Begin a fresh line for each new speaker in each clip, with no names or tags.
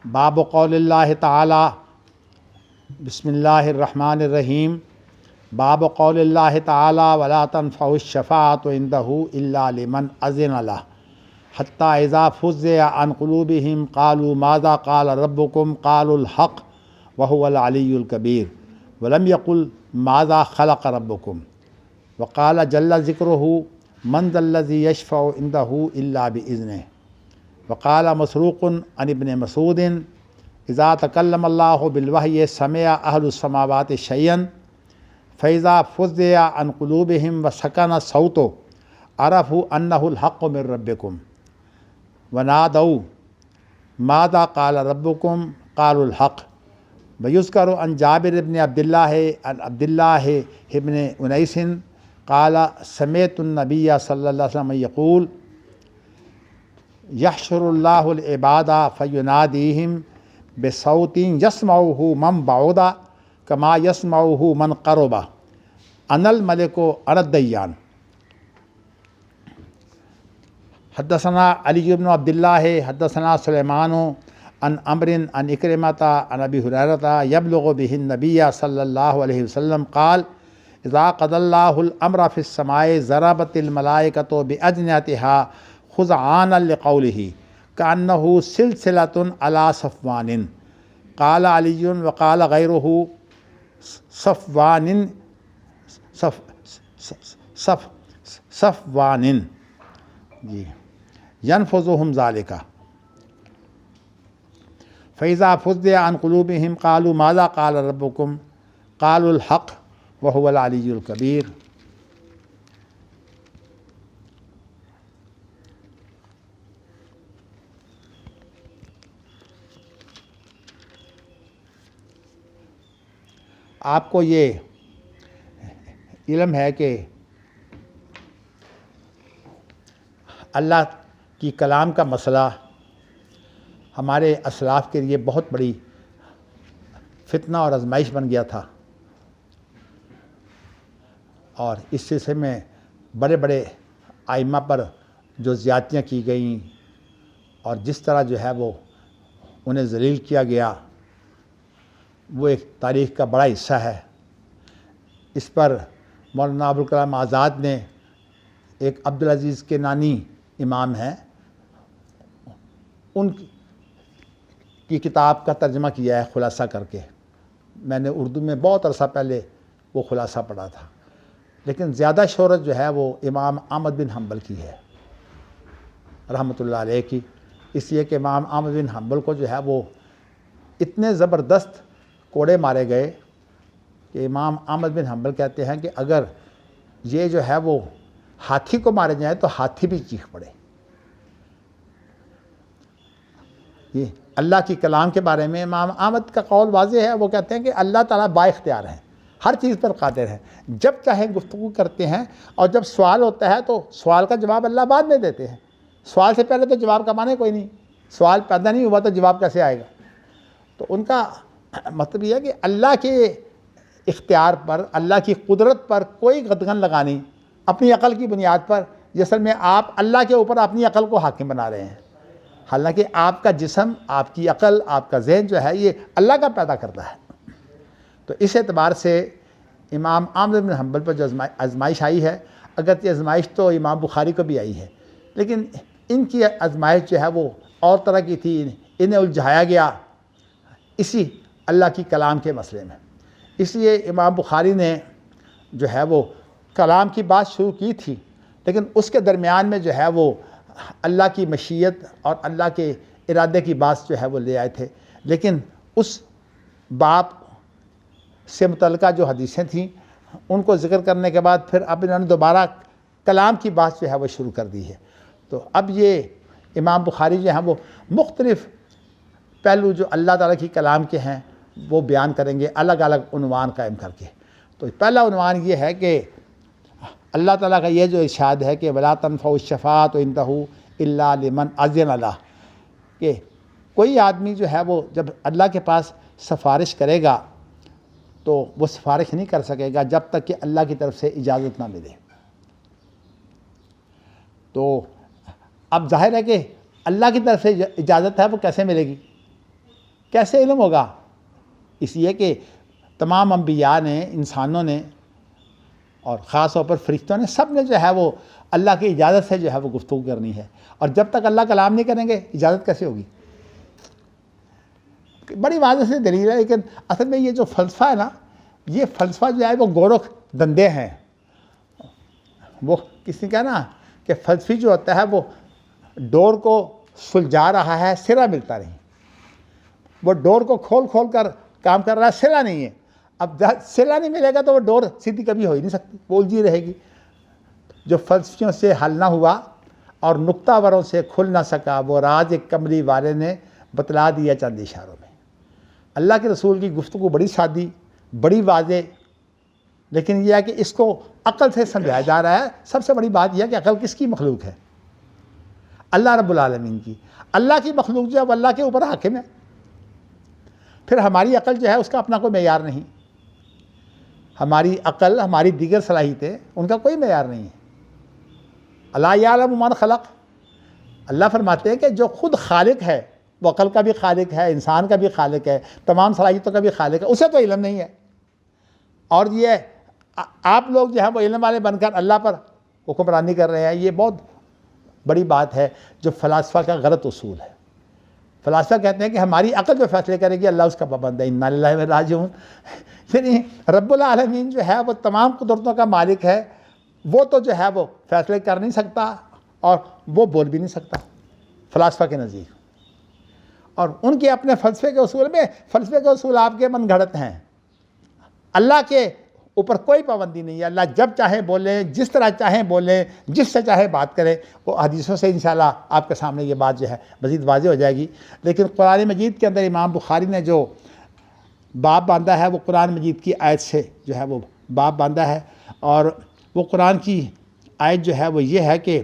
باب قول اللہ تعالی بسم اللہ الرحمن الرحیم باب قول اللہ تعالی ولا تنفع الشفاعۃ عندہ الا لمن اذن لہ حتی اذا فزع عن قلوبہم قالوا ماذا قال ربکم قالوا الحق وهو العلی الکبیر ولم یقل ماذا خلق ربکم وقال جل ذکرہ من ذا الذی یشفع عندہ الا بإذنہ وقال مسروق عن ابن مسعود اذا تکلم اللہ بالوحی سمع اہل السماوات شیئا فاذا فزع عن قلوبہم وسکن صوتہ عرفوا انہ الحق من ربکم ونادوا ماذا قال ربکم قالوا الحق ویذکر عن جابر بن عبد اللہ ابن انیس قال سمعت النبی صلی اللہ علیہ وسلم یقول یحشر اللہ العباد فینادیہم بصوت یسمعہ من بعد کما یسمعہ من قرب انا الملک انا الدیان حدثنا علی بن عبد اللہ حدثنا سلیمان عن عمرو عن اکرمۃ عن ابی ہریرہ یبلغ بہ النبی صلی اللہ علیہ وسلم قال اذا قضى اللہ الامر فی السماء ضربت الملائکۃ باجنحتها خضعانا لقولہ کأنہ سلسلۃ علی صفوان قال علی وقال غیرہ صفوان جی ینفذہم ذالک فإذا فزع عن قلوبہم قالوا ماذا قال ربکم قالوا الحق وهو العلی الکبیر آپ کو یہ علم ہے کہ اللہ کی کلام کا مسئلہ ہمارے اسلاف کے لیے بہت بڑی فتنہ اور آزمائش بن گیا تھا، اور اس سلسلے میں بڑے بڑے ائمہ پر جو زیادتیاں کی گئیں اور جس طرح جو ہے وہ انہیں ذلیل کیا گیا، وہ ایک تاریخ کا بڑا حصہ ہے۔ اس پر مولانا ابوالکلام آزاد نے ایک عبدالعزیز کنانی امام ہیں، ان کی کتاب کا ترجمہ کیا ہے خلاصہ کر کے۔ میں نے اردو میں بہت عرصہ پہلے وہ خلاصہ پڑھا تھا، لیکن زیادہ شہرت جو ہے وہ امام احمد بن حنبل کی ہے رحمۃ اللہ علیہ کی، اس لیے کہ امام احمد بن حنبل کو جو ہے وہ اتنے زبردست کوڑے مارے گئے کہ امام احمد بن حنبل کہتے ہیں کہ اگر یہ جو ہے وہ ہاتھی کو مارے جائیں تو ہاتھی بھی چیخ پڑے۔ یہ اللہ کی کلام کے بارے میں امام احمد کا قول واضح ہے، وہ کہتے ہیں کہ اللہ تعالیٰ با اختیار ہیں، ہر چیز پر قادر ہیں، جب چاہیں گفتگو کرتے ہیں، اور جب سوال ہوتا ہے تو سوال کا جواب اللہ بعد میں دیتے ہیں۔ سوال سے پہلے تو جواب کا معنی کوئی نہیں، سوال پیدا نہیں ہوا تو جواب کیسے آئے گا؟ تو ان کا مطلب یہ ہے کہ اللہ کے اختیار پر، اللہ کی قدرت پر کوئی قدغن لگانی اپنی عقل کی بنیاد پر، جیسے میں آپ اللہ کے اوپر اپنی عقل کو حاکم بنا رہے ہیں، حالانکہ آپ کا جسم، آپ کی عقل، آپ کا ذہن جو ہے یہ اللہ کا پیدا کرتا ہے۔ تو اس اعتبار سے امام احمد بن حنبل پر جو آزمائش آئی ہے، اگرچہ آزمائش تو امام بخاری کو بھی آئی ہے، لیکن ان کی آزمائش جو ہے وہ اور طرح کی تھی، انہیں الجھایا گیا اسی اللہ کی کلام کے مسئلے میں۔ اس لیے امام بخاری نے جو ہے وہ کلام کی بات شروع کی تھی، لیکن اس کے درمیان میں جو ہے وہ اللہ کی مشیت اور اللہ کے ارادے کی بات جو ہے وہ لے آئے تھے، لیکن اس باب سے متعلقہ جو حدیثیں تھیں ان کو ذکر کرنے کے بعد پھر اب انہوں نے دوبارہ کلام کی بات جو ہے وہ شروع کر دی ہے۔ تو اب یہ امام بخاری جو ہیں وہ مختلف پہلو جو اللہ تعالیٰ کی کلام کے ہیں وہ بیان کریں گے، الگ الگ عنوان قائم کر کے۔ تو پہلا عنوان یہ ہے کہ اللہ تعالیٰ کا یہ جو ارشاد ہے کہ وَلَا تَنْفَعُ الشَّفَاعَةُ عِندَهُ إِلَّا لِمَنْ أَذِنَ لَهُ، کہ کوئی آدمی جو ہے وہ جب اللہ کے پاس سفارش کرے گا تو وہ سفارش نہیں کر سکے گا جب تک کہ اللہ کی طرف سے اجازت نہ ملے۔ تو اب ظاہر ہے کہ اللہ کی طرف سے اجازت ہے وہ کیسے ملے گی؟ کیسے علم ہوگا؟ اس لیے کہ تمام انبیاء نے، انسانوں نے اور خاص طور پر فرشتوں نے، سب نے جو ہے وہ اللہ کی اجازت سے جو ہے وہ گفتگو کرنی ہے، اور جب تک اللہ کلام نہیں کریں گے اجازت کیسے ہوگی؟ بڑی واضح سے دلیل ہے، لیکن اصل میں یہ جو فلسفہ ہے نا، یہ فلسفہ جو ہے وہ گورکھ دندے ہیں۔ وہ کس نے کہا نا کہ فلسفی جو ہوتا ہے وہ ڈور کو سلجھا رہا ہے، سرا ملتا نہیں۔ وہ ڈور کو کھول کھول کر کام کر رہا ہے، سلا نہیں ہے۔ اب سلا نہیں ملے گا تو وہ ڈور سیدھی کبھی ہو ہی نہیں سکتی، وہ الجھی رہے گی۔ جو فلسفیوں سے حل نہ ہوا اور نکتہ وروں سے کھل نہ سکا، وہ راز ایک کملی والے نے بتلا دیا چند اشاروں میں۔ اللہ کے رسول کی گفتگو بڑی سادی، بڑی واضح، لیکن یہ ہے کہ اس کو عقل سے سمجھایا جا رہا ہے۔ سب سے بڑی بات یہ ہے کہ عقل کس کی مخلوق ہے؟ اللہ رب العالمین کی۔ اللہ کی مخلوق جو ہے وہ اللہ کے اوپر حاکم ہے، پھر ہماری عقل جو ہے اس کا اپنا کوئی معیار نہیں۔ ہماری عقل، ہماری دیگر صلاحیتیں، ان کا کوئی معیار نہیں ہے۔ اللہ یعلم من خلق، اللہ فرماتے ہیں کہ جو خود خالق ہے، وہ عقل کا بھی خالق ہے، انسان کا بھی خالق ہے، تمام صلاحیتوں کا بھی خالق ہے، اسے تو علم نہیں ہے۔ اور یہ آپ لوگ جو ہے وہ علم والے بن کر اللہ پر حکمرانی کر رہے ہیں، یہ بہت بڑی بات ہے جو فلاسفہ کا غلط اصول ہے۔ فلاسفہ کہتے ہیں کہ ہماری عقل جو فیصلے کرے گی اللہ اس کا پابند ہے، انا للہ و راجعون۔ یعنی رب العالمین جو ہے وہ تمام قدرتوں کا مالک ہے، وہ تو جو ہے وہ فیصلے کر نہیں سکتا اور وہ بول بھی نہیں سکتا فلاسفہ کے نزدیک۔ اور ان کے اپنے فلسفے کے اصول میں، فلسفے کے اصول آپ کے من گھڑت ہیں۔ اللہ کے اوپر کوئی پابندی نہیں ہے، اللہ جب چاہیں بولیں، جس طرح چاہیں بولیں، جس سے چاہے بات کریں۔ وہ حدیثوں سے انشاءاللہ آپ کے سامنے یہ بات جو ہے مزید واضح ہو جائے گی۔ لیکن قرآن مجید کے اندر امام بخاری نے جو باب باندھا ہے وہ قرآن مجید کی آیت سے جو ہے وہ باب باندھا ہے، اور وہ قرآن کی آیت جو ہے وہ یہ ہے کہ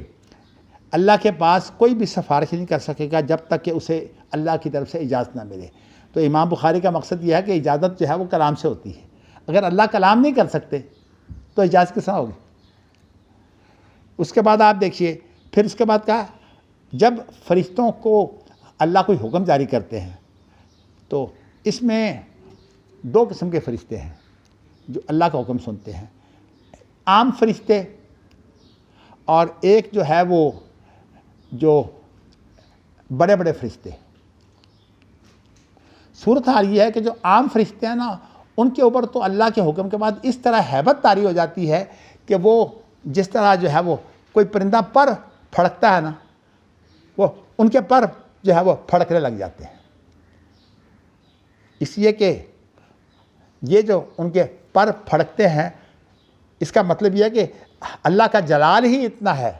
اللہ کے پاس کوئی بھی سفارش نہیں کر سکے گا جب تک کہ اسے اللہ کی طرف سے اجازت نہ ملے۔ تو امام بخاری کا مقصد یہ ہے کہ اجازت جو ہے وہ کلام سے ہوتی ہے۔ اگر اللہ کلام نہیں کر سکتے تو اجازت کس طرح ہوگی؟ اس کے بعد آپ دیکھیے، پھر اس کے بعد کہا جب فرشتوں کو اللہ کوئی حکم جاری کرتے ہیں تو اس میں دو قسم کے فرشتے ہیں جو اللہ کا حکم سنتے ہیں، عام فرشتے، اور ایک جو ہے وہ جو بڑے بڑے فرشتے۔ صورتحال یہ ہے کہ جو عام فرشتے ہیں نا، ان کے اوپر تو اللہ کے حکم کے بعد اس طرح ہیبت طاری ہو جاتی ہے کہ وہ جس طرح جو ہے وہ کوئی پرندہ پر پھڑکتا ہے نا، وہ ان کے پر جو ہے وہ پھڑکنے لگ جاتے ہیں۔ اس لیے کہ یہ جو ان کے پر پھڑکتے ہیں، اس کا مطلب یہ ہے کہ اللہ کا جلال ہی اتنا ہے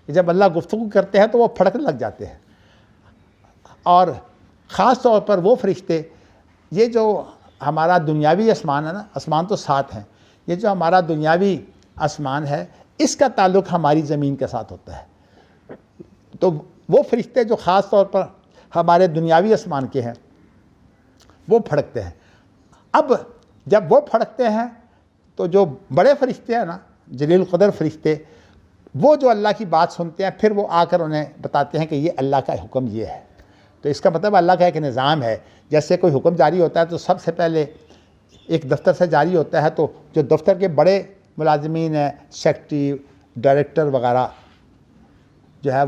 کہ جب اللہ گفتگو کرتے ہیں تو وہ پھڑکنے لگ جاتے ہیں۔ اور خاص طور پر وہ فرشتے، یہ جو ہمارا دنیاوی آسمان ہے نا، آسمان تو 7 ہیں، یہ جو ہمارا دنیاوی آسمان ہے اس کا تعلق ہماری زمین کے ساتھ ہوتا ہے۔ تو وہ فرشتے جو خاص طور پر ہمارے دنیاوی آسمان کے ہیں وہ پھڑکتے ہیں۔ اب جب وہ پھڑکتے ہیں تو جو بڑے فرشتے ہیں نا، جلیل القدر فرشتے، وہ جو اللہ کی بات سنتے ہیں پھر وہ آ کر انہیں بتاتے ہیں کہ یہ اللہ کا حکم یہ ہے۔ تو اس کا مطلب اللہ کا ایک نظام ہے۔ جیسے کوئی حکم جاری ہوتا ہے تو سب سے پہلے ایک دفتر سے جاری ہوتا ہے تو جو دفتر کے بڑے ملازمین ہیں، سیکرٹری، ڈائریکٹر وغیرہ جو ہے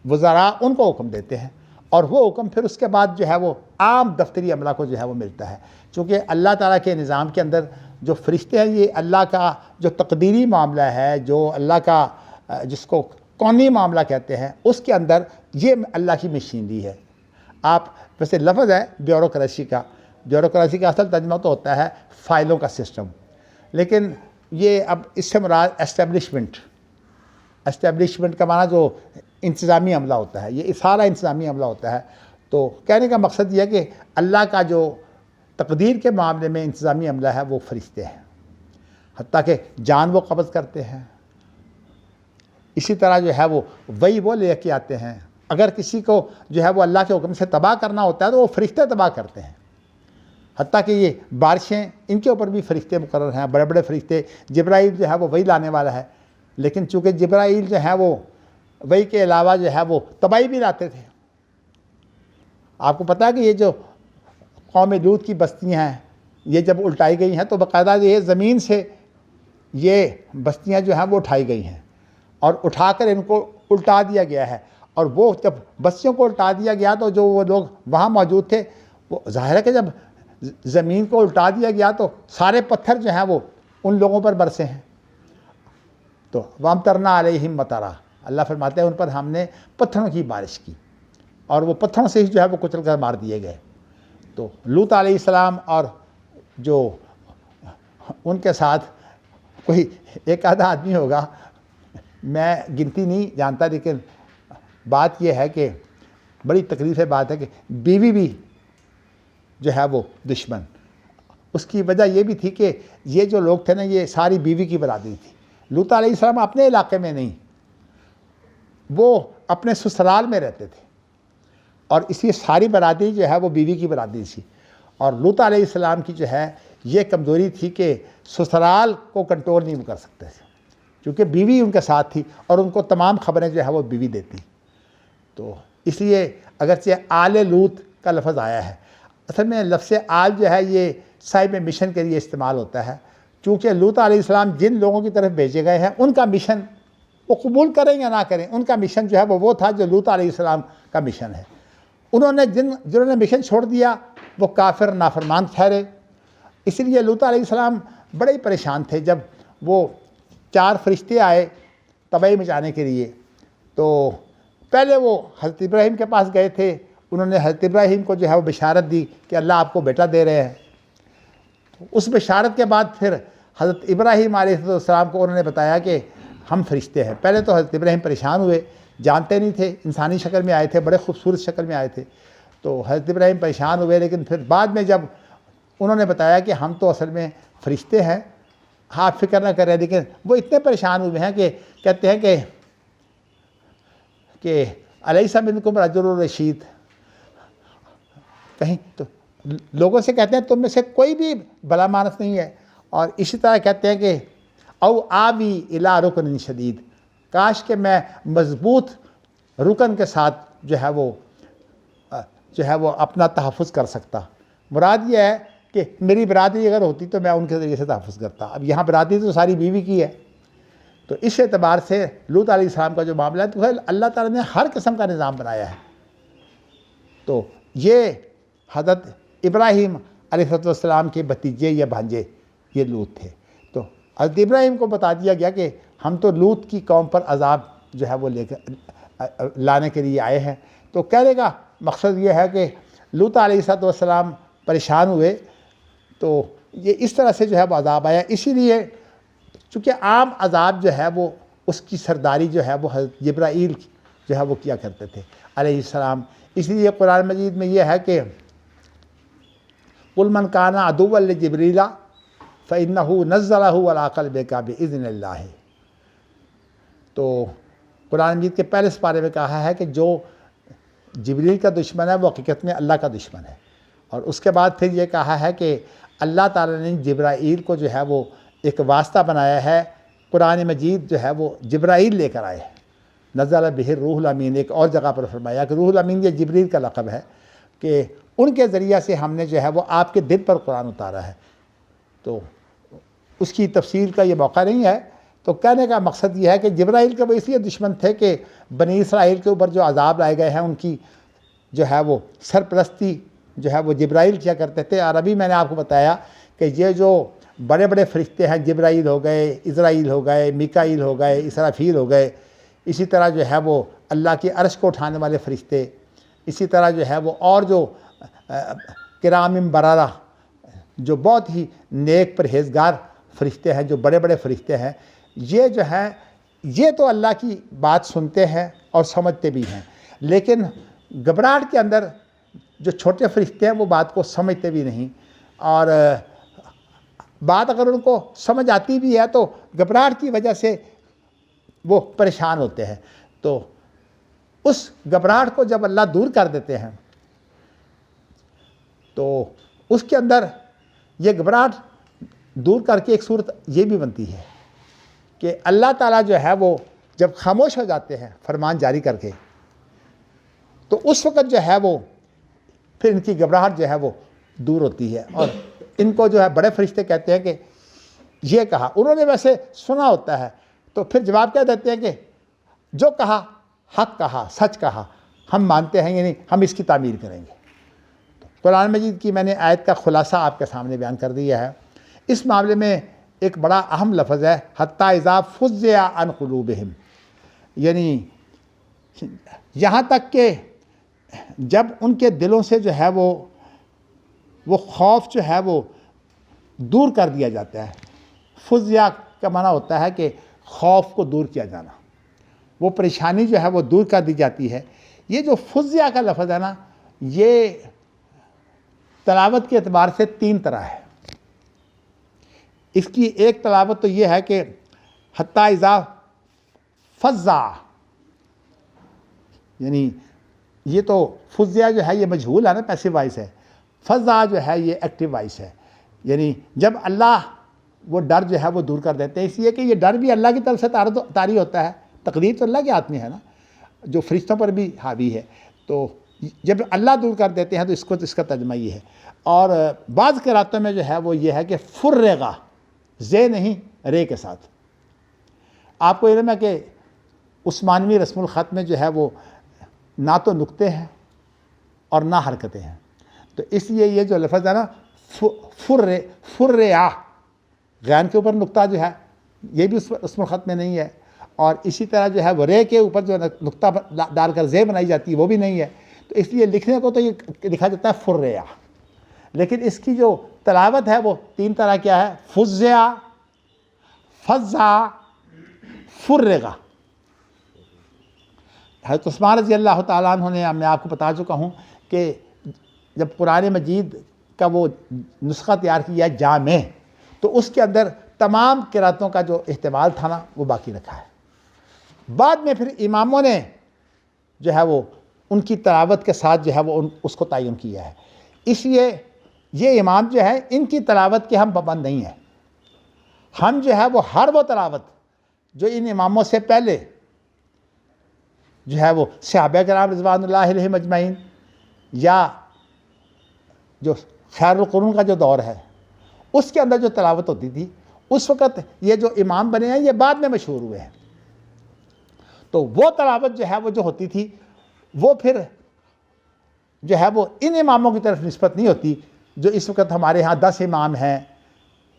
وزراء، ان کو حکم دیتے ہیں، اور وہ حکم پھر اس کے بعد جو ہے وہ عام دفتری عملہ کو جو ہے وہ ملتا ہے۔ چونکہ اللہ تعالیٰ کے نظام کے اندر جو فرشتے ہیں یہ اللہ کا جو تقدیری معاملہ ہے، جو اللہ کا جس کو کونی معاملہ کہتے ہیں، اس کے اندر یہ اللہ کی مشینری ہے۔ آپ ویسے لفظ ہے بیوروکریسی کا، بیوروکریسی کا اصل ترجمہ تو ہوتا ہے فائلوں کا سسٹم، لیکن یہ اب اس سے مراد اسٹیبلشمنٹ کا معنی جو انتظامی عملہ ہوتا ہے، یہ سارا انتظامی عملہ ہوتا ہے۔ تو کہنے کا مقصد یہ ہے کہ اللہ کا جو تقدیر کے معاملے میں انتظامی عملہ ہے وہ فرشتے ہیں، حتیٰ کہ جان وہ قبض کرتے ہیں۔ اسی طرح جو ہے وہ لے کے آتے ہیں۔ اگر کسی کو جو ہے وہ اللہ کے حکم سے تباہ کرنا ہوتا ہے تو وہ فرشتے تباہ کرتے ہیں۔ حتیٰ کہ یہ بارشیں، ان کے اوپر بھی فرشتے مقرر ہیں، بڑے بڑے فرشتے۔ جبرائیل جو ہے وہ وہی لانے والا ہے، لیکن چونکہ جبرائیل جو ہے وہ وہی کے علاوہ جو ہے وہ تباہی بھی لاتے تھے۔ آپ کو پتہ ہے کہ یہ جو قوم لوط کی بستیاں ہیں یہ جب الٹائی گئی ہیں تو باقاعدہ یہ زمین سے یہ بستیاں جو ہیں وہ اٹھائی گئی ہیں اور اٹھا کر ان کو الٹا دیا گیا ہے. اور وہ جب بستیوں کو الٹا دیا گیا تو جو وہ لوگ وہاں موجود تھے وہ ظاہر ہے کہ جب زمین کو الٹا دیا گیا تو سارے پتھر جو ہیں وہ ان لوگوں پر برسے ہیں. تو وَأَمْطَرْنَا عَلَيْهِمْ مَطَرًا، اللہ فرماتے ہیں ان پر ہم نے پتھروں کی بارش کی اور وہ پتھروں سے ہی جو ہے وہ کچل کر مار دیے گئے. تو لوط علیہ السلام اور جو ان کے ساتھ کوئی ایک آدھا آدمی ہوگا، میں گنتی نہیں جانتا، لیکن بات یہ ہے کہ بڑی تکلیف بات ہے کہ بیوی بھی جو ہے وہ دشمن. اس کی وجہ یہ بھی تھی کہ یہ جو لوگ تھے نا یہ ساری بیوی کی برادری تھی. لوط علیہ السلام اپنے علاقے میں نہیں، وہ اپنے سسرال میں رہتے تھے اور اس لیے ساری برادری جو ہے وہ بیوی کی برادری تھی. اور لوط علیہ السلام کی جو ہے یہ کمزوری تھی کہ سسرال کو کنٹرول نہیں کر سکتے تھے کیونکہ بیوی ان کے ساتھ تھی اور ان کو تمام خبریں جو ہے وہ بیوی دیتی. تو اس لیے اگرچہ آل لوط کا لفظ آیا ہے، اصل میں لفظ آل جو ہے یہ صاحب مشن کے لیے استعمال ہوتا ہے، چونکہ لوط علیہ السلام جن لوگوں کی طرف بھیجے گئے ہیں ان کا مشن وہ قبول کریں یا نہ کریں، ان کا مشن جو ہے وہ تھا جو لوط علیہ السلام کا مشن ہے. انہوں نے جنہوں نے مشن چھوڑ دیا وہ کافر نافرمان ٹھہرے. اس لیے لوط علیہ السلام بڑے ہی پریشان تھے جب وہ 4 فرشتے آئے تباہی مچانے کے لیے. تو پہلے وہ حضرت ابراہیم کے پاس گئے تھے، انہوں نے حضرت ابراہیم کو جو ہے وہ بشارت دی کہ اللہ آپ کو بیٹا دے رہے ہیں. اس بشارت کے بعد پھر حضرت ابراہیم علیہ السلام کو انہوں نے بتایا کہ ہم فرشتے ہیں. پہلے تو حضرت ابراہیم پریشان ہوئے، جانتے نہیں تھے، انسانی شکل میں آئے تھے، بڑے خوبصورت شکل میں آئے تھے. تو حضرت ابراہیم پریشان ہوئے، لیکن پھر بعد میں جب انہوں نے بتایا کہ ہم تو اصل میں فرشتے ہیں، آپ فکر نہ کریں، لیکن وہ اتنے پریشان ہوئے ہیں کہ کہتے ہیں کہ الیس منکم رجل رشید، کہیں تو لوگوں سے کہتے ہیں تم میں سے کوئی بھی بھلا مانس نہیں ہے. اور اسی طرح کہتے ہیں کہ او آوی الی رکن شدید، کاش کہ میں مضبوط رکن کے ساتھ جو ہے وہ اپنا تحفظ کر سکتا. مراد یہ ہے کہ میری برادری اگر ہوتی تو میں ان کے ذریعے سے تحفظ کرتا. اب یہاں برادری تو ساری بیوی کی ہے. تو اس اعتبار سے لوط علیہ السلام کا جو معاملہ ہے تو اللہ تعالیٰ نے ہر قسم کا نظام بنایا ہے. تو یہ حضرت ابراہیم علیہ السلام کے بھتیجے یا بھانجے یہ لوط تھے. تو حضرت ابراہیم کو بتا دیا گیا کہ ہم تو لوط کی قوم پر عذاب جو ہے وہ لے کر لانے کے لیے آئے ہیں. تو کہنے کا مقصد یہ ہے کہ لوط علیہ السلام پریشان ہوئے تو یہ اس طرح سے جو ہے وہ عذاب آیا. اسی لیے چونکہ عام عذاب جو ہے وہ اس کی سرداری جو ہے وہ حضرت جبرائیل جو ہے وہ کیا کرتے تھے علیہ السلام. اس لیے قرآن مجید میں یہ ہے کہ قُلْ مَنْ كَانَ عَدُوًّا لِجِبْرِيلَ فَإِنَّهُ نَزَّلَهُ عَلَىٰ قَلْبِكَ بِإِذْنِ اللَّهِ. تو قرآن مجید کے پہلے سپارے میں کہا ہے کہ جو جبریل کا دشمن ہے وہ حقیقت میں اللہ کا دشمن ہے. اور اس کے بعد پھر یہ کہا ہے کہ اللہ تعالیٰ نے جبرائیل کو جو ہے وہ ایک واسطہ بنایا ہے. قرآن مجید جو ہے وہ جبرائیل لے کر آئے ہیں. نزل بہ الروح الامین، ایک اور جگہ پر فرمایا کہ روح الامین یہ جبریل کا لقب ہے کہ ان کے ذریعہ سے ہم نے جو ہے وہ آپ کے دل پر قرآن اتارا ہے. تو اس کی تفصیل کا یہ موقع نہیں ہے. تو کہنے کا مقصد یہ ہے کہ جبرائیل کے وہ اس لیے دشمن تھے کہ بنی اسرائیل کے اوپر جو عذاب لائے گئے ہیں ان کی جو ہے وہ سرپرستی جو ہے وہ جبرائیل کیا کرتے تھے. اور ابھی میں نے آپ کو بتایا کہ یہ جو بڑے بڑے فرشتے ہیں، جبرائیل ہو گئے، اسرائیل ہو گئے، میکائیل ہو گئے، اسرافیل ہو گئے، اسی طرح جو ہے وہ اللہ کی عرش کو اٹھانے والے فرشتے، اسی طرح جو ہے وہ اور جو کرام بررہ جو بہت ہی نیک پرہیزگار فرشتے ہیں، جو بڑے بڑے فرشتے ہیں، یہ جو ہے یہ تو اللہ کی بات سنتے ہیں اور سمجھتے بھی ہیں، لیکن گھبراہٹ کے اندر جو چھوٹے فرشتے ہیں وہ بات کو سمجھتے بھی نہیں، اور بات اگر ان کو سمجھ آتی بھی ہے تو گھبراہٹ کی وجہ سے وہ پریشان ہوتے ہیں. تو اس گھبراہٹ کو جب اللہ دور کر دیتے ہیں تو اس کے اندر یہ گھبراہٹ دور کر کے ایک صورت یہ بھی بنتی ہے کہ اللہ تعالیٰ جو ہے وہ جب خاموش ہو جاتے ہیں فرمان جاری کر کے تو اس وقت جو ہے وہ پھر ان کی گھبراہٹ جو ہے وہ دور ہوتی ہے. اور ان کو جو ہے بڑے فرشتے کہتے ہیں کہ یہ کہا. انہوں نے ویسے سنا ہوتا ہے تو پھر جواب کیا دیتے ہیں کہ جو کہا حق کہا، سچ کہا، ہم مانتے ہیں، یعنی ہم اس کی تعمیر کریں گے. قرآن مجید کی میں نے آیت کا خلاصہ آپ کے سامنے بیان کر دیا ہے. اس معاملے میں ایک بڑا اہم لفظ ہے حتیٰ اذا فزع عن قلوبہم، یعنی یہاں تک کہ جب ان کے دلوں سے جو ہے وہ خوف جو ہے وہ دور کر دیا جاتا ہے. فزع کا معنی ہوتا ہے کہ خوف کو دور کیا جانا، وہ پریشانی جو ہے وہ دور کر دی جاتی ہے. یہ جو فزع کا لفظ ہے نا، یہ تلاوت کے اعتبار سے 3 طرح ہے. اس کی ایک تلاوت تو یہ ہے کہ حتیٰ اذا فزع، یعنی یہ تو فزع جو ہے یہ مجہول ہے نا، پیسو وائس ہے. فزع جو ہے یہ ایکٹیو وائس ہے، یعنی جب اللہ وہ ڈر جو ہے وہ دور کر دیتے ہیں. اس لیے کہ یہ ڈر بھی اللہ کی طرف سے طاری ہوتا ہے، تقدیر تو اللہ کے ہاتھ میں ہے نا، جو فرشتوں پر بھی حاوی ہے. تو جب اللہ دور کر دیتے ہیں تو اس کا ترجمہ یہ ہے. اور بعض قراتوں میں جو ہے وہ یہ ہے کہ فرغا، زے نہیں رے کے ساتھ. آپ کو علم ہے کہ عثمانوی رسم الخط میں جو ہے وہ نہ تو نقطے ہیں اور نہ حرکتیں ہیں، تو اس لیے یہ جو لفظ ہے نا فرع، غین کے اوپر نقطہ جو ہے یہ بھی اس رسم الخط میں نہیں ہے، اور اسی طرح جو ہے وہ رے کے اوپر جو نقطہ ڈال کر زے بنائی جاتی ہے وہ بھی نہیں ہے. تو اس لیے لکھنے کو تو یہ لکھا جاتا ہے فرع، لیکن اس کی جو تلاوت ہے وہ 3 طرح کیا ہے، فزع، فزع، فرغا. حضرت عثمان رضی اللہ تعالیٰ عنہ نے، میں آپ کو بتا چکا ہوں کہ جب قرآن مجید کا وہ نسخہ تیار کیا جامع، تو اس کے اندر تمام قراتوں کا جو احتمال تھا نا وہ باقی رکھا ہے. بعد میں پھر اماموں نے جو ہے وہ ان کی تلاوت کے ساتھ جو ہے وہ اس کو تعین کیا ہے. اس لیے یہ امام جو ہے ان کی تلاوت کے ہم پابند نہیں ہیں. ہم جو ہے وہ ہر وہ تلاوت جو ان اماموں سے پہلے جو ہے وہ صحابہ کرام رضوان اللہ علیہم اجمعین، یا جو خیر القرون کا جو دور ہے اس کے اندر جو تلاوت ہوتی تھی، اس وقت یہ جو امام بنے ہیں یہ بعد میں مشہور ہوئے ہیں. تو وہ تلاوت جو ہے وہ جو ہوتی تھی وہ پھر جو ہے وہ ان اماموں کی طرف نسبت نہیں ہوتی جو اس وقت ہمارے ہاں 10 امام ہیں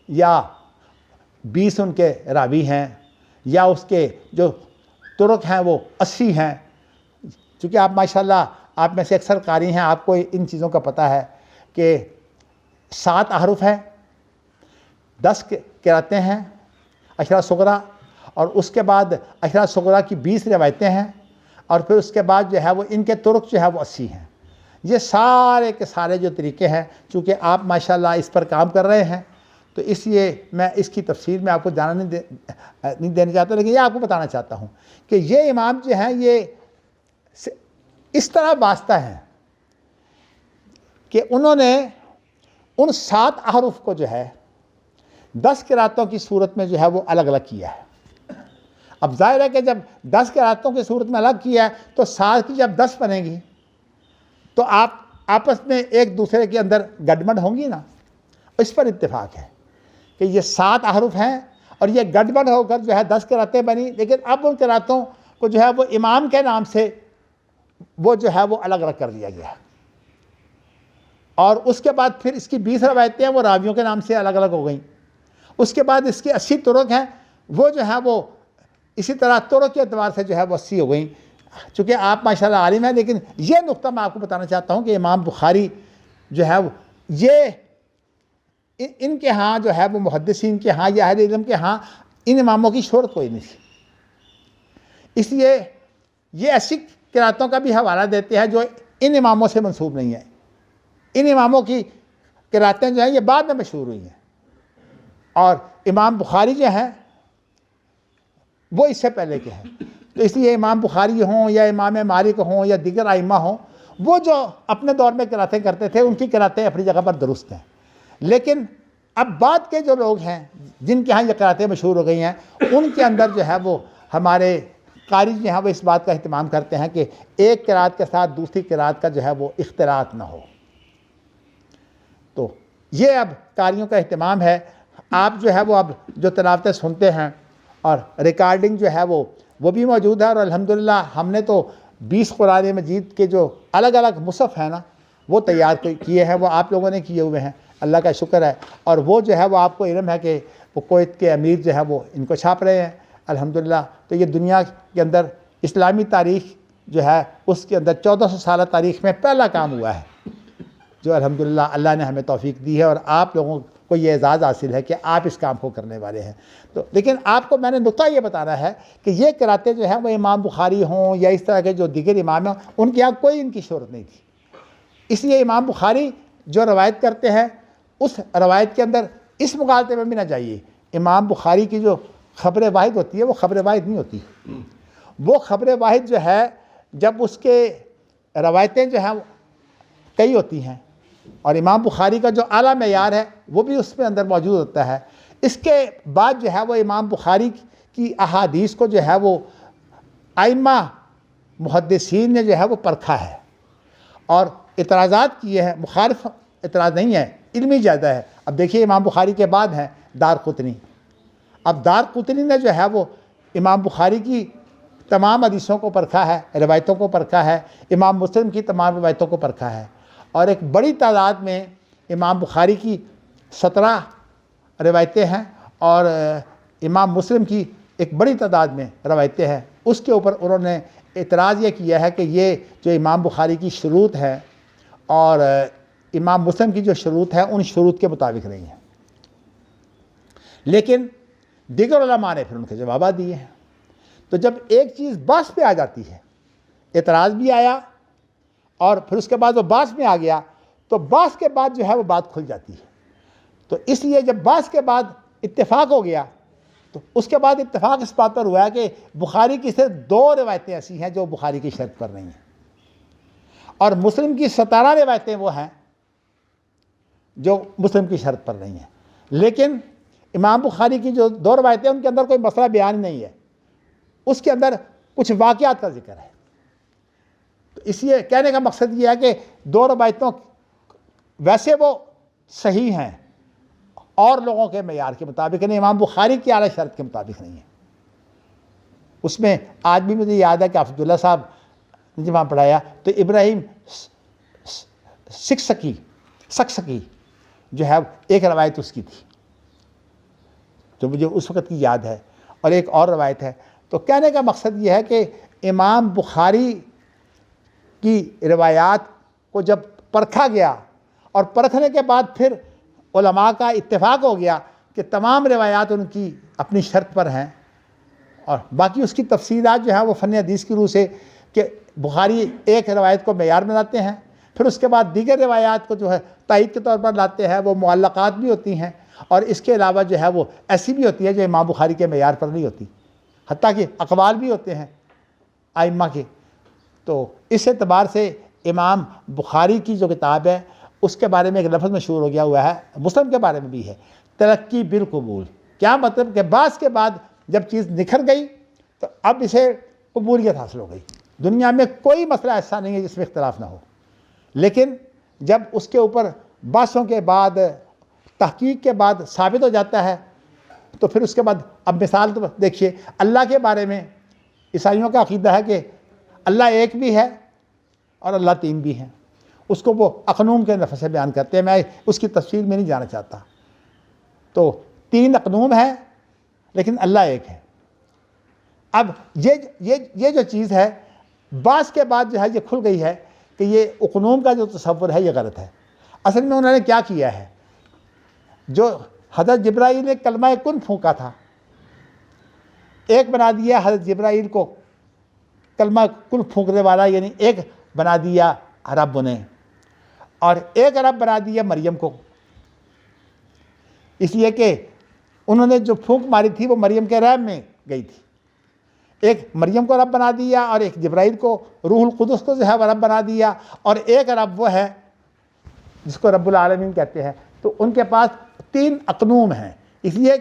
یا 20 ان کے راوی ہیں، یا اس کے جو طرق ہیں وہ 80 ہیں. چونکہ آپ ماشاءاللہ آپ میں سے اکثر قاری ہیں، آپ کو ان چیزوں کا پتہ ہے کہ 7 احرف ہیں، 10 قراتیں ہیں عشرہ صغریٰ، اور اس کے بعد عشرہ صغریٰ کی 20 روایتیں ہیں، اور پھر اس کے بعد جو ہے وہ ان کے طرق جو ہے وہ 80 ہیں. یہ سارے کے سارے جو طریقے ہیں، چونکہ آپ ماشاءاللہ اس پر کام کر رہے ہیں تو اس لیے میں اس کی تفصیل میں آپ کو جانا نہیں دینا چاہتا، لیکن یہ آپ کو بتانا چاہتا ہوں کہ یہ امام جو ہیں یہ اس طرح واسطہ ہیں کہ انہوں نے ان 7 احرف کو جو ہے 10 قراتوں کی صورت میں جو ہے وہ الگ الگ کیا ہے. اب ظاہر ہے کہ جب 10 قراتوں کی صورت میں الگ کیا ہے تو 7 کی جب 10 بنے گی تو آپ آپس میں ایک دوسرے کے اندر گڈمڈ ہوں گی نا. اس پر اتفاق ہے کہ یہ 7 احرف ہیں اور یہ گڈمڈ ہو کر جو ہے 10 قراتیں بنی، لیکن اب ان قراتوں کو جو ہے وہ امام کے نام سے وہ جو ہے وہ الگ الگ کر دیا گیا. اور اس کے بعد پھر اس کی 20 روایتیں ہیں وہ راویوں کے نام سے الگ الگ ہو گئیں. اس کے بعد اس کے 80 طرق ہیں، وہ جو ہے وہ اسی طرح طرق کے اعتبار سے جو ہے وہ 80 ہو گئیں. چونکہ آپ ماشاءاللہ عالم ہیں، لیکن یہ نقطہ میں آپ کو بتانا چاہتا ہوں کہ امام بخاری جو ہے یہ ان کے ہاں جو ہے وہ محدثین کے ہاں یا اہل علم کے ہاں ان اماموں کی شہرت کوئی نہیں تھی. اس لیے یہ ایسی قراتوں کا بھی حوالہ دیتے ہیں جو ان اماموں سے منسوب نہیں ہے. ان اماموں کی قراتیں جو ہیں یہ بعد میں مشہور ہوئی ہیں، اور امام بخاری جو ہیں وہ اس سے پہلے کے ہیں. تو اس لیے امام بخاری ہوں یا امام مالک ہوں یا دیگر ائمہ ہوں، وہ جو اپنے دور میں قراتیں کرتے تھے ان کی قراتیں اپنی جگہ پر درست ہیں. لیکن اب بعد کے جو لوگ ہیں جن کے ہاں یہ قراتیں مشہور ہو گئی ہیں، ان کے اندر جو ہے وہ ہمارے قاری جو ہیں وہ اس بات کا اہتمام کرتے ہیں کہ ایک قرات کے ساتھ دوسری قرات کا جو ہے وہ اختلاط نہ ہو. تو یہ اب قاریوں کا اہتمام ہے. آپ جو ہے وہ اب جو تلاوتیں سنتے ہیں اور ریکارڈنگ جو ہے وہ بھی موجود ہے. اور الحمدللہ ہم نے تو 20 قرآن مجید کے جو الگ الگ مصحف ہیں نا وہ تیار کیے ہیں، وہ آپ لوگوں نے کیے ہوئے ہیں، اللہ کا شکر ہے. اور وہ جو ہے وہ آپ کو علم ہے کہ وہ کویت کے امیر جو ہے وہ ان کو چھاپ رہے ہیں الحمدللہ. تو یہ دنیا کے اندر اسلامی تاریخ جو ہے اس کے اندر 1400 سالہ تاریخ میں پہلا کام ہوا ہے جو الحمدللہ اللہ نے ہمیں توفیق دی ہے، اور آپ لوگوں کو یہ اعزاز حاصل ہے کہ آپ اس کام کو کرنے والے ہیں. تو لیکن آپ کو میں نے نقطہ یہ بتانا ہے کہ یہ قراتیں جو ہیں وہ امام بخاری ہوں یا اس طرح کے جو دیگر امام ہیں ان کے یہاں کوئی ان کی شہرت نہیں تھی. اس لیے امام بخاری جو روایت کرتے ہیں اس روایت کے اندر اس مغالطے میں بھی نہ جائیے. امام بخاری کی جو خبر واحد ہوتی ہے وہ خبر واحد نہیں ہوتی. وہ خبر واحد جو ہے جب اس کے روایتیں جو ہیں کئی ہوتی ہیں، اور امام بخاری کا جو اعلیٰ معیار ہے وہ بھی اس میں اندر موجود ہوتا ہے. اس کے بعد جو ہے وہ امام بخاری کی احادیث کو جو ہے وہ ائمہ محدثین نے جو ہے وہ پرکھا ہے اور اعتراضات کیے ہیں. مخالف اعتراض نہیں ہے، علمی زیادہ ہے. اب دیکھیے امام بخاری کے بعد ہیں دارقطنی. اب دارقطنی نے جو ہے وہ امام بخاری کی تمام حدیثوں کو پرکھا ہے، روایتوں کو پرکھا ہے، امام مسلم کی تمام روایتوں کو پرکھا ہے، اور ایک بڑی تعداد میں امام بخاری کی 17 روایتیں ہیں اور امام مسلم کی ایک بڑی تعداد میں روایتیں ہیں. اس کے اوپر انہوں نے اعتراض یہ کیا ہے کہ یہ جو امام بخاری کی شروط ہے اور امام مسلم کی جو شروط ہے ان شروط کے مطابق نہیں ہے. لیکن دیگر علماء نے پھر ان کے جوابات دیے ہیں. تو جب ایک چیز بحث پہ آ جاتی ہے، اعتراض بھی آیا اور پھر اس کے بعد وہ بحث میں آ گیا، تو بحث کے بعد جو ہے وہ بات کھل جاتی ہے. تو اس لیے جب بحث کے بعد اتفاق ہو گیا تو اس کے بعد اتفاق اس بات پر ہوا ہے کہ بخاری کی صرف 2 روایتیں ایسی ہیں جو بخاری کی شرط پر نہیں ہیں، اور مسلم کی 17 روایتیں وہ ہیں جو مسلم کی شرط پر نہیں ہیں. لیکن امام بخاری کی جو 2 روایتیں ان کے اندر کوئی مسئلہ بیان نہیں ہے، اس کے اندر کچھ واقعات کا ذکر ہے. تو اس لیے کہنے کا مقصد یہ ہے کہ 2 روایتوں ویسے وہ صحیح ہیں اور لوگوں کے معیار کے مطابق نہیں، امام بخاری کی اعلیٰ شرط کے مطابق نہیں ہے. اس میں آج بھی مجھے یاد ہے کہ عبداللہ صاحب نے جب وہاں پڑھایا تو ابراہیم سکسکی جو ہے ایک روایت اس کی تھی جو مجھے اس وقت کی یاد ہے، اور ایک اور روایت ہے. تو کہنے کا مقصد یہ ہے کہ امام بخاری کی روایات کو جب پرکھا گیا اور پرکھنے کے بعد پھر علماء کا اتفاق ہو گیا کہ تمام روایات ان کی اپنی شرط پر ہیں، اور باقی اس کی تفصیلات جو ہیں وہ فن حدیث کی روح سے کہ بخاری ایک روایت کو معیار بناتے ہیں، پھر اس کے بعد دیگر روایات کو جو ہے تائید کے طور پر لاتے ہیں، وہ معلقات بھی ہوتی ہیں، اور اس کے علاوہ جو ہے وہ ایسی بھی ہوتی ہے جو امام بخاری کے معیار پر نہیں ہوتی، حتیٰ کہ اقوال بھی ہوتے ہیں ائمہ کے. تو اس اعتبار سے امام بخاری کی جو کتاب ہے اس کے بارے میں ایک لفظ مشہور ہو گیا ہوا ہے، مسلم کے بارے میں بھی ہے، ترقی بالقبول. کیا مطلب کہ بعض کے بعد جب چیز نکھر گئی تو اب اسے قبولیت حاصل ہو گئی. دنیا میں کوئی مسئلہ ایسا نہیں ہے جس میں اختلاف نہ ہو، لیکن جب اس کے اوپر بحثوں کے بعد تحقیق کے بعد ثابت ہو جاتا ہے تو پھر اس کے بعد اب مثال تو دیکھیے، اللہ کے بارے میں عیسائیوں کا عقیدہ ہے کہ اللہ ایک بھی ہے اور اللہ 3 بھی ہیں. اس کو وہ اقنوم کے لفظ سے بیان کرتے ہیں، میں اس کی تفصیل میں نہیں جانا چاہتا. تو 3 اقنوم ہے لیکن اللہ ایک ہے. اب یہ جو چیز ہے بعض کے بعد جو ہے یہ کھل گئی ہے کہ یہ اقنوم کا جو تصور ہے یہ غلط ہے. اصل میں انہوں نے کیا کیا ہے، جو حضرت جبرائیل نے کلمہ کن پھونکا تھا، ایک بنا دیا حضرت جبرائیل کو کلمہ کن پھونکنے والا، یعنی ایک بنا دیا رب نے، اور ایک رب بنا دیا مریم کو. اس لیے کہ انہوں نے جو پھونک ماری تھی وہ مریم کے رحم میں گئی تھی. ایک مریم کو رب بنا دیا اور ایک جبرائیل کو، روح القدس کو جو ہے وہ رب بنا دیا، اور ایک رب وہ ہے جس کو رب العالمین کہتے ہیں. تو ان کے پاس 3 اقنوم ہیں. اس لیے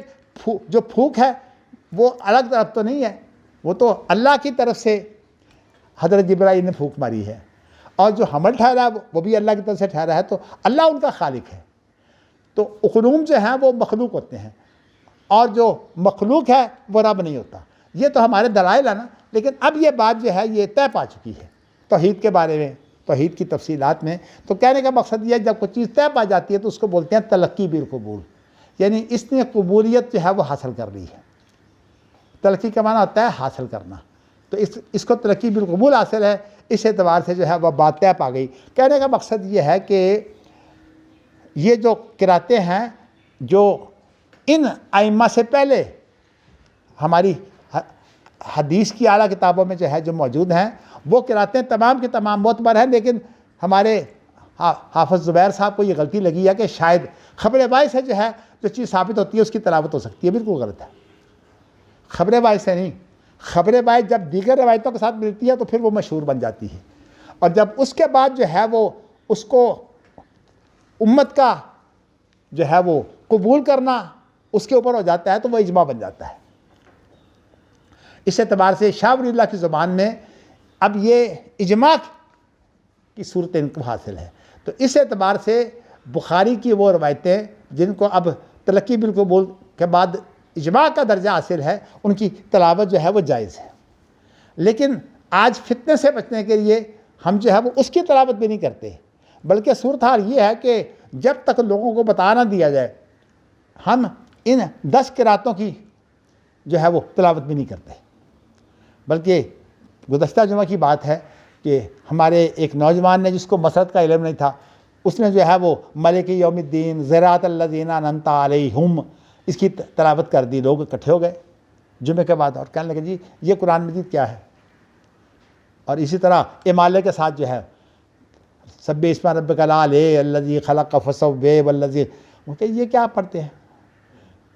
جو پھونک ہے وہ الگ طرف تو نہیں ہے، وہ تو اللہ کی طرف سے حضرت جبرائیل نے پھونک ماری ہے، اور جو حمل ٹھہرا ہے وہ بھی اللہ کی طرف سے ٹھہرا ہے. تو اللہ ان کا خالق ہے. تو اقنوم جو ہیں وہ مخلوق ہوتے ہیں، اور جو مخلوق ہے وہ رب نہیں ہوتا۔ یہ تو ہمارے دلائل ہے نا، لیکن اب یہ بات جو ہے یہ طے پا چکی ہے توحید کے بارے میں، توحید کی تفصیلات میں۔ تو کہنے کا مقصد یہ ہے جب کوئی چیز طے پا جاتی ہے تو اس کو بولتے ہیں تلقی بالقبول، یعنی اس نے قبولیت جو ہے وہ حاصل کر لی ہے۔ تلقی کا معنی ہوتا ہے حاصل کرنا، تو اس کو تلقی بالقبول حاصل ہے، اس اعتبار سے جو ہے وہ بات طے پا گئی۔ کہنے کا مقصد یہ ہے کہ یہ جو قراتیں ہیں جو ان ائمہ سے پہلے ہماری حدیث کی اعلیٰ کتابوں میں جو ہے جو موجود ہیں، وہ قراتیں تمام کے تمام معتبر ہیں، لیکن ہمارے حافظ زبیر صاحب کو یہ غلطی لگی ہے کہ شاید خبر واحد سے جو ہے جو چیز ثابت ہوتی ہے اس کی تلاوت ہو سکتی ہے۔ بالکل غلط ہے، خبر واحد سے نہیں۔ خبر واحد جب دیگر روایتوں کے ساتھ ملتی ہے تو پھر وہ مشہور بن جاتی ہے، اور جب اس کے بعد جو ہے وہ اس کو امت کا جو ہے وہ قبول کرنا اس کے اوپر ہو جاتا ہے تو وہ اجماع بن جاتا ہے۔ اس اعتبار سے شاہ ولی اللہ کی زبان میں اب یہ اجماع کی صورت ان کو حاصل ہے۔ تو اس اعتبار سے بخاری کی وہ روایتیں جن کو اب تلقی بالقبول کے بعد اجماع کا درجہ حاصل ہے، ان کی تلاوت جو ہے وہ جائز ہے۔ لیکن آج فتنے سے بچنے کے لیے ہم جو ہے وہ اس کی تلاوت بھی نہیں کرتے، بلکہ صورتحال یہ ہے کہ جب تک لوگوں کو بتا نہ دیا جائے ہم ان 10 قراتوں کی جو ہے وہ تلاوت بھی نہیں کرتے۔ بلکہ گزشتہ جمعہ کی بات ہے کہ ہمارے ایک نوجوان نے جس کو مسرت کا علم نہیں تھا، اس نے جو ہے وہ ملک یوم الدین زراعت الذین انعمت علیہم اس کی تلاوت کر دی۔ لوگ اکٹھے ہو گئے جمعے کے بعد اور کہنے لگے جی یہ قرآن مجید کیا ہے، اور اسی طرح امالے کے ساتھ جو ہے سبح اسم ربک الاعلی الذی خلق فسوی والذی، کہ یہ کیا پڑھتے ہیں؟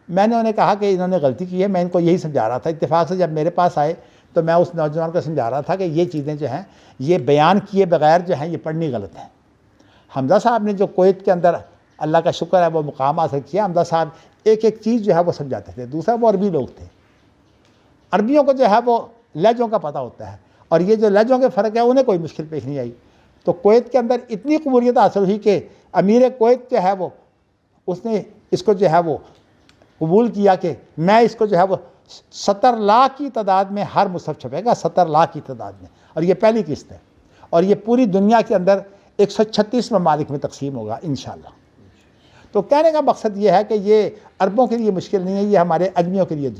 میں نے انہیں کہا کہ انہوں نے غلطی کی ہے، میں ان کو یہی سمجھا رہا تھا۔ اتفاق سے جب میرے پاس آئے تو میں اس نوجوان کو سمجھا رہا تھا کہ یہ چیزیں جو ہیں یہ بیان کیے بغیر جو ہیں یہ پڑھنی غلط ہیں۔ حمزہ صاحب نے جو کویت کے اندر اللہ کا شکر ہے وہ مقام حاصل کیا، حمزہ صاحب ایک ایک چیز جو ہے وہ سمجھاتے تھے۔ دوسرا وہ عربی لوگ تھے، عربیوں کو جو ہے وہ لہجوں کا پتہ ہوتا ہے، اور یہ جو لہجوں کے فرق ہے انہیں کوئی مشکل پیش نہیں آئی۔ تو کویت کے اندر اتنی قبولیت حاصل ہوئی کہ امیر کویت جو ہے وہ اس نے اس کو جو ہے وہ قبول کیا کہ میں اس کو جو ہے وہ 70 لاکھ کی تعداد میں ہر مصحف چھپے گا، 70 لاکھ کی تعداد میں، اور یہ پہلی قسط ہے، اور یہ پوری دنیا کے اندر 136 ممالک میں تقسیم ہوگا انشاءاللہ۔ تو کہنے کا مقصد یہ ہے کہ یہ عربوں کے لیے مشکل نہیں ہے، یہ ہمارے اجمیوں کے لیے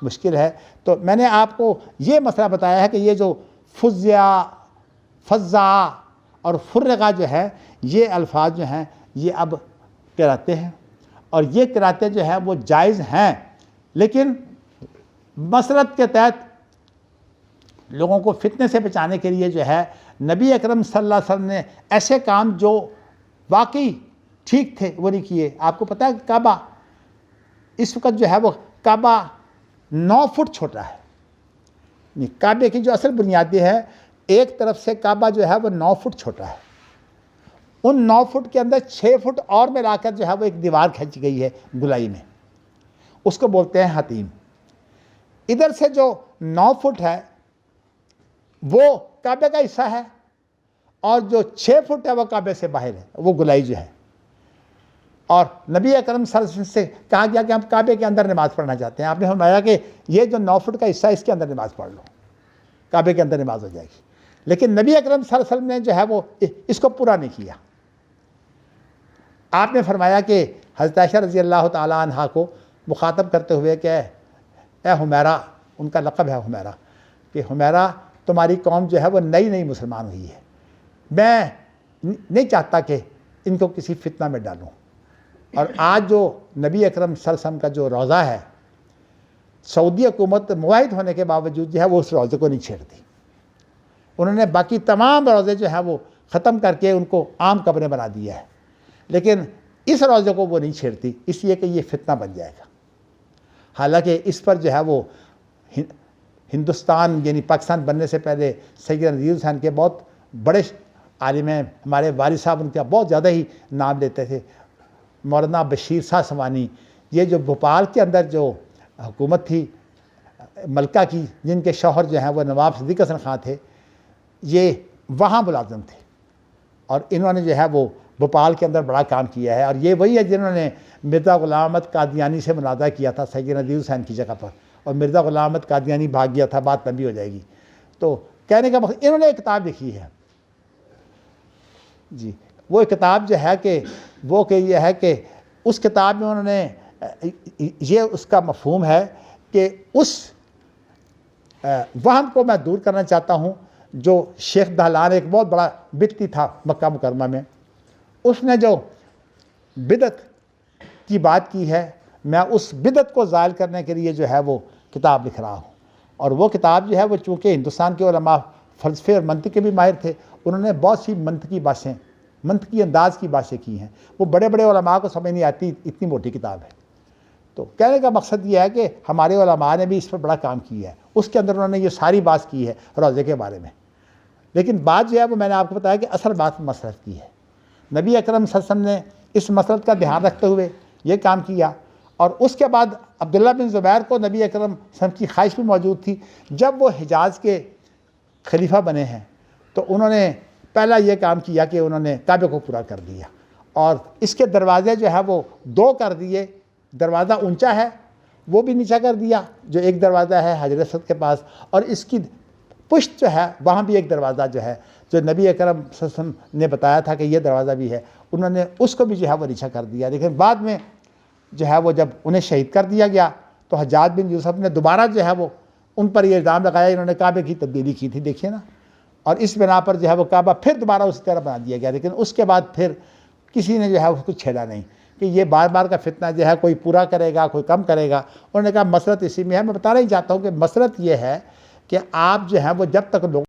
مشکل ہے۔ تو میں نے آپ کو یہ مسئلہ بتایا ہے کہ یہ جو فزع، فزع اور فرغا جو ہے یہ الفاظ جو ہیں یہ اب قراتیں ہیں، اور یہ قراتیں جو ہیں وہ جائز ہیں، لیکن مسرت کے تحت لوگوں کو فتنے سے بچانے کے لیے جو ہے نبی اکرم صلی اللہ علیہ وسلم نے ایسے کام جو واقعی ٹھیک تھے وہ نہیں کیے۔ آپ کو پتہ ہے کعبہ اس وقت جو ہے وہ کعبہ 9 فٹ چھوٹا ہے، کعبے کی جو اصل بنیادی ہے ایک طرف سے کعبہ جو ہے وہ 9 فٹ چھوٹا ہے، ان 9 فٹ کے اندر 6 فٹ اور ملا کر جو ہے وہ ایک دیوار کھنچ گئی ہے گلائی میں، اس کو بولتے ہیں حتیم۔ ادھر سے جو 9 فٹ ہے وہ کعبے کا حصہ ہے، اور جو 6 فٹ ہے وہ کعبے سے باہر ہے، وہ گلائی جو ہے۔ اور نبی اکرم صلی اللہ علیہ وسلم سے کہا گیا کہ ہم کعبے کے اندر نماز پڑھنا چاہتے ہیں، آپ نے فرمایا کہ یہ جو 9 فٹ کا حصہ ہے اس کے اندر نماز پڑھ لو، کعبے کے اندر نماز ہو جائے گی۔ لیکن نبی اکرم صلی اللہ علیہ وسلم نے جو ہے وہ اس کو پورا نہیں کیا۔ آپ نے فرمایا کہ حضرت عائشہ رضی اللہ تعالیٰ عنہا کو مخاطب کرتے ہوئے کہ اے حمیرہ، ان کا لقب ہے حمیرہ، کہ حمیرہ تمہاری قوم جو ہے وہ نئی نئی مسلمان ہوئی ہے، میں نہیں چاہتا کہ ان کو کسی فتنہ میں ڈالوں۔ اور آج جو نبی اکرم صلی اللہ علیہ وسلم کا جو روضہ ہے، سعودی حکومت معاہد ہونے کے باوجود جو ہے وہ اس روضے کو نہیں چھیڑتی، انہوں نے باقی تمام روضے جو ہیں وہ ختم کر کے ان کو عام قبریں بنا دیا ہے، لیکن اس روضے کو وہ نہیں چھیڑتی، اس لیے کہ یہ فتنہ بن جائے گا۔ حالانکہ اس پر جو ہے وہ ہندوستان یعنی پاکستان بننے سے پہلے سید نذیر حسین کے بہت بڑے عالم ہیں، ہمارے والد صاحب ان کا بہت زیادہ ہی نام لیتے تھے، مولانا بشیر شاہ سوانی، یہ جو بھوپال کے اندر جو حکومت تھی ملکہ کی، جن کے شوہر جو ہیں وہ نواب صدیق حسن خان تھے، یہ وہاں ملازم تھے، اور انہوں نے جو ہے وہ بھوپال کے اندر بڑا کام کیا ہے، اور یہ وہی ہے جنہوں نے مرزا غلام احمد قادیانی سے مناظرہ کیا تھا سید نذیر حسین کی جگہ پر، اور مرزا غلام احمد قادیانی بھاگ گیا تھا، بات لمبی ہو جائے گی۔ تو کہنے کا مقصد انہوں نے ایک کتاب لکھی ہے جی، وہ کتاب جو ہے کہ وہ کہ یہ ہے کہ اس کتاب میں انہوں نے یہ اس کا مفہوم ہے کہ اس وہم کو میں دور کرنا چاہتا ہوں جو شیخ دہلان ایک بہت بڑا بدعتی تھا مکہ مکرمہ میں، اس نے جو بدعت کی بات کی ہے، میں اس بدعت کو زائل کرنے کے لیے جو ہے وہ کتاب لکھ رہا ہوں۔ اور وہ کتاب جو ہے وہ چونکہ ہندوستان کے علماء فلسفے اور منطق کے بھی ماہر تھے، انہوں نے بہت سی منطقی باتیں، منطقی انداز کی باتیں کی ہیں، وہ بڑے بڑے علماء کو سمجھ نہیں آتی، اتنی موٹی کتاب ہے۔ تو کہنے کا مقصد یہ ہے کہ ہمارے علماء نے بھی اس پر بڑا کام کیا ہے، اس کے اندر انہوں نے یہ ساری بات کی ہے روضے کے بارے میں۔ لیکن بات جو ہے وہ میں نے آپ کو بتایا کہ اصل بات مسلط کی ہے۔ نبی اکرم صلی اللہ علیہ وسلم نے اس مسلط کا دھیان رکھتے ہوئے یہ کام کیا، اور اس کے بعد عبداللہ بن زبیر کو نبی اکرم صلی اللہ علیہ وسلم کی خواہش بھی موجود تھی، جب وہ حجاز کے خلیفہ بنے ہیں تو انہوں نے پہلا یہ کام کیا کہ انہوں نے کعبے کو پورا کر دیا، اور اس کے دروازے جو ہے وہ 2 کر دیے، دروازہ اونچا ہے وہ بھی نیچا کر دیا جو ایک دروازہ ہے حجر اسود کے پاس، اور اس کی پشت جو ہے وہاں بھی ایک دروازہ جو ہے جو نبی اکرم صلی اللہ علیہ وسلم نے بتایا تھا کہ یہ دروازہ بھی ہے، انہوں نے اس کو بھی جو ہے وہ نیچا کر دیا۔ لیکن بعد میں جو ہے وہ جب انہیں شہید کر دیا گیا تو حجاج بن یوسف نے دوبارہ جو ہے وہ ان پر یہ الزام لگایا انہوں نے کعبے کی تبدیلی کی تھی، دیکھیے نا، اور اس بنا پر جو ہے وہ کعبہ پھر دوبارہ اسی طرح بنا دیا گیا۔ لیکن اس کے بعد پھر کسی نے جو ہے اس کو چھیڑا نہیں کہ یہ بار بار کا فتنہ جو ہے کوئی پورا کرے گا کوئی کم کرے گا۔ انہوں نے کہا مسلط اسی میں ہے۔ میں بتانا ہی چاہتا ہوں کہ مسلط یہ ہے کہ آپ جو ہیں وہ جب تک لوگ